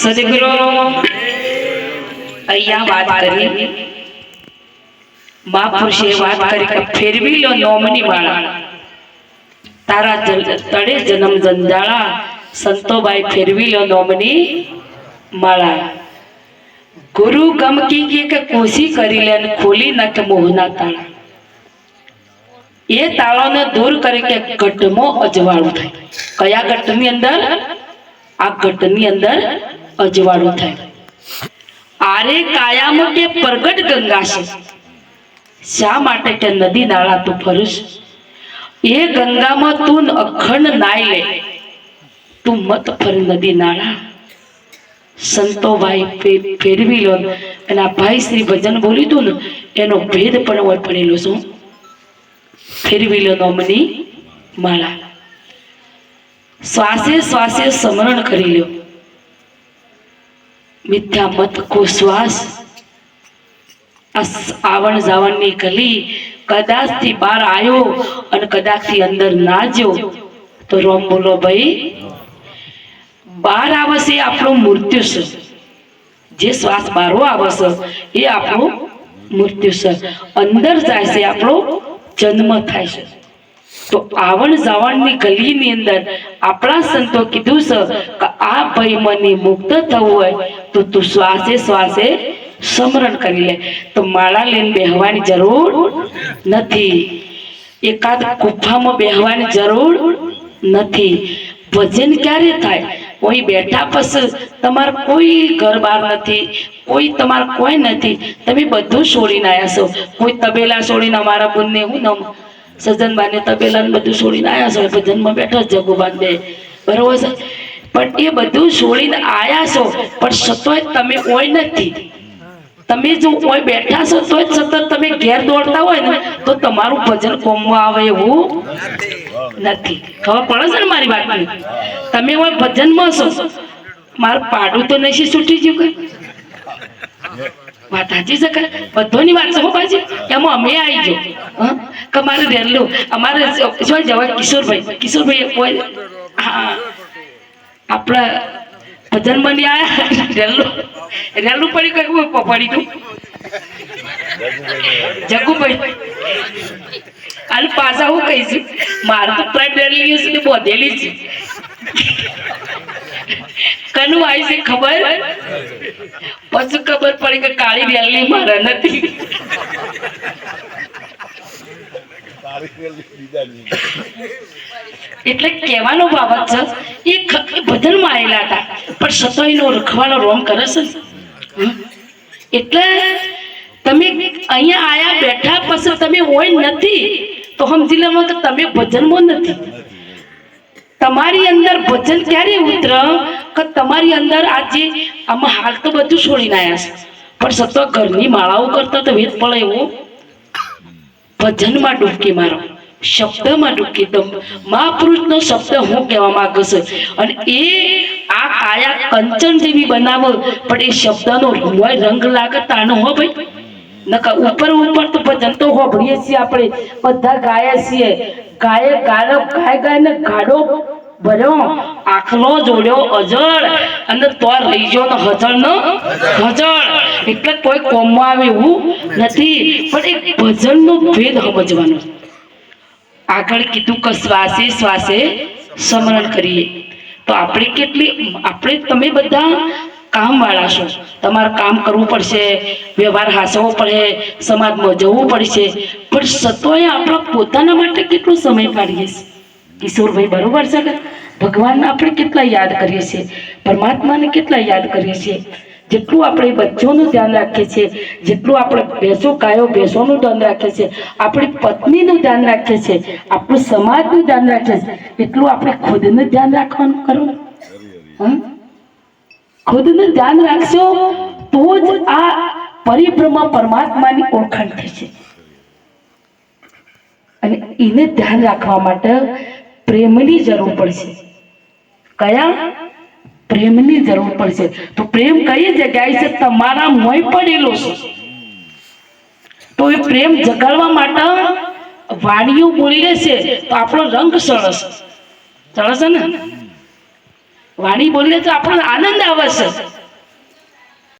સદગુરુ અહીંયા વાત કરી મહાપુરુષે વાત કરી કે ફેરવી લો નોમની માળા તારા તળે જન્મ જંજાળા સંતોબાઈ ફેરવી લો નોમની માળા ગુરુ ગમ કી કે કોશી કરી લે ખોલી ન કે મોહના તાળા એ તાળાને દૂર કરી કે ઘટમાં અજવાળું થાય કયા ઘટની અંદર આ ઘટની અંદર અજવાળું થાય આરે કાયામાં કે પ્રગટ ગંગા છે શા માટે કે નદી નાળા તું ફરસ એ ગંગામાં તું અખંડ નાઈ લે તું મત ફર નદી નાળા સંતો ભાઈ ફેરવી લો અને આ ભાઈ શ્રી ભજન બોલી તું ને એનો ભેદ પણ હોય પડેલો શું ફેરવી લો નોમની માળા શ્વાસે શ્વાસે સ્મરણ કરી લો મિથ્યા મત કો શ્વાસ આવણ જાવણની ગલી કદાચ થી બહાર આવ્યો અને કદાચ થી અંદર ના જો તો રોમ બોલો ભાઈ બહાર આવશે આપણું મૃત્યુ છે જે શ્વાસ બહાર આવશે એ આપણું મૃત્યુ છે અંદર જાય છે આપણો જન્મ થાય છે તો આવણ જાવણની ગલીની અંદર આપણા સંતો કીધું છે કે આ ભયમાંથી મુક્ત થવું હોય તો તું શ્વાસે શ્વાસે સ્મરણ કરી લે તો માળા લઈને બેહવાની જરૂર નથી એકાદ ગુફામાં બેહવાની જરૂર નથી ભજન ક્યારે થાય કોઈ બેઠા પછી તમારે કોઈ ઘર બાર નથી કોઈ તમારે કોઈ નથી તમે બધું છોડીને આવ્યા છો કોઈ તબેલા છોડીને અમારા બંને હું નમ સજનબાને તબેલા બધું છોડીને આવ્યા છો ભજનમાં બેઠા જગુબાન બે બરોબર છે પણ એ બધું છોડીને આવ્યા છો પણ સતોય તમે કોઈ નથી તમે જો કોઈ બેઠા છો તો સતત તમે ઘેર દોડતા હોય ને તો તમારું ભજન કોમમાં આવે એવું નથી ખબર પડે છે ને મારી વાત તમે હોય ભજનમાં છો મારું પાડું તો નહીં છૂટી ગયું કઈ વાત સાચી છે કે બધોની વાત છે પાછી એમાં અમે આવી જાઓ કે મારે રેલું અમારે શું જવાય કિશોરભાઈ કોઈ હા આપણા ભજનમાં નહીં આવ્યા રેલું પડી કયું પડી તું જગુભાઈ અને પાછા હું કહીશું મારે તો પ્રાઇડ રેલી છે બોધેલી છે કનું આવી છે ખબર પછી ખબર પડી કે કાળી રેલી મારા નથી એટલે કહેવાનો બાબત છે એ ભજનમાં આવેલા હતા પણ સતોયનો રખવાનો રોમ કરે છે એટલે તમે અહીંયા આયા બેઠા પછી તમે હોય નથી તો સમજી લેવા કે તમે ભજનમાં નથી તમારી અંદર ભજન ક્યારે ઉતર કે તમારી અંદર આજે આમાં હાલ તો બધું છોડીને આવ્યા છે પણ સતો ઘરની માળાઓ કરતા તો વેદ પડે એવું ભજનમાં ડૂબકી મારો શબ્દમાં ડૂબકી દો મહાપુરુષનો શબ્દ હું કહેવા માંગુ છું અને એ આ કાયા કંચન જેવી બનાવો પણ એ શબ્દનો રંગ લાગે તાનો હો ભાઈ નકા ઉપર તો ભજન તો હોભળીએ છીએ આપણે બધા ગાયા છીએ ગાય ને ગાડો ભર્યો આખલો જોડ્યો અજળ અને તો રહી ગયો ને હજળ એટલે કોઈ કોમમાં આવે એવું નથી પણ એક ભજનનો ભેદ સમજવાનો આગળ કીધું કે શ્વાસે શ્વાસે સ્મરણ કરીએ તો આપણે તમે બધા કામ વાળા છો તમારે કામ કરવું પડશે વ્યવહાર હાસવો પડે સમાજમાં જવું પડશે પણ સતોય આપણા પોતાના માટે કેટલો સમય કાઢીએ છીએ કિશોરભાઈ બરોબર છે કે ભગવાનને આપણે કેટલા યાદ કરીએ છીએ પરમાત્માને કેટલા યાદ કરીએ છીએ જેટલું આપણે બચ્ચોનું ધ્યાન રાખીએ છીએ જેટલું આપણે ભેંસોનું ધ્યાન રાખીએ છીએ આપણી પત્નીનું ધ્યાન રાખીએ છીએ આપણું સમાજનું ધ્યાન રાખીએ છીએ એટલું આપણે ખુદનું ધ્યાન રાખવાનું કરવું ખુદનું ધ્યાન રાખશો તો જ આ પરિભ્રમ પરમાત્માની ઓળખાણ થશે અને એને ધ્યાન રાખવા માટે પ્રેમની જરૂર પડશે કયા પ્રેમની જરૂર પડશે તો પ્રેમ કઈ જગ્યાએ છે તમારા મોય પડેલો છે તો એ પ્રેમ જગાડવા માટે વાણીઓ બોલીએ છે તો આપણો રંગ સરસ ને વાણી બોલીએ તો આપણને આનંદ આવે છે